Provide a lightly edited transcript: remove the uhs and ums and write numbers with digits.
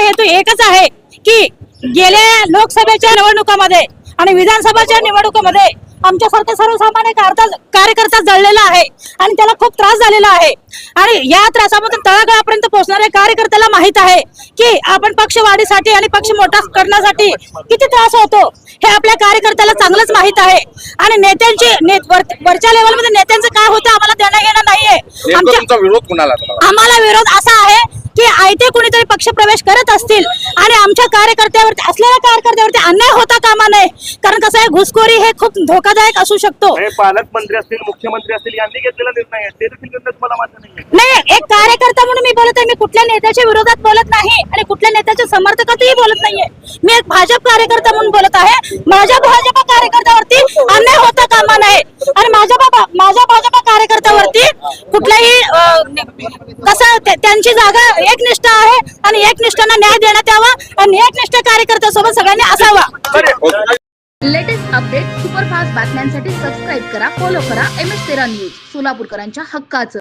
हेतू एकच आहे की गेल्या लोकसभेच्या निवडणुकामध्ये आणि विधानसभेच्या निवडणुकामध्ये आमच्यासारखे सर्वसामान्य कार्यकर्ता जळलेला आहे आणि त्याला खूप त्रास झालेला आहे आणि या त्रासामधून तळागाळापर्यंत पोहोचणाऱ्या कार्यकर्त्याला माहित आहे की आपण पक्ष वाढीसाठी आणि पक्ष मोठा करण्यासाठी किती त्रास होतो हे आपल्या कार्यकर्त्याला चांगलंच माहित आहे आणि नेत्यांची वरच्या लेवलमध्ये नेत्यांचं काय होतं आम्हाला देणं घेणं नाहीये। आम्हाला विरोध असा आहे की आयते कुणीतरी पक्ष प्रवेश करत असतील आणि आमच्या कार्यकर्त्यावरती असलेल्या कार्यकर्त्यावरती अन्याय होता कामा नये, कारण कसं आहे घुसखोरी हे खूप धोकादायक असू शकतो। पालकमंत्री असतील मुख्यमंत्री असतील यांनी घेतलेला निर्णय आहे ते देखील तुम्हाला मान्य नाहीये? नाही, एक कार्यकर्ता म्हणून मी बोलत आहे, मी कुठल्या नेत्याच्या विरोधात बोलत नाही आणि कुठल्या नेत्याच्या समर्थकातही बोलत नाहीये। मी एक भाजप कार्यकर्ता म्हणून बोलत आहे। माझ्या भाजप कार्यकर्त्यावरती अन्याय होता कामा नये आणि माझ्या भाजप कार्यकर्त्यावरती कुठल्याही कसं त्यांची जागा एकनिष्ठ आहे आणि एकनिष्ठांना न्याय देण्यात यावा आणि एकनिष्ठ कार्यकर्त्यासोबत सगळ्यांनी असावा। लेटेस्ट अपडेट सुपरफास्ट बातम्यांसाठी सबस्क्राईब करा, फॉलो करा MS13 न्यूज, सोलापूरकरांच्या हक्काचं।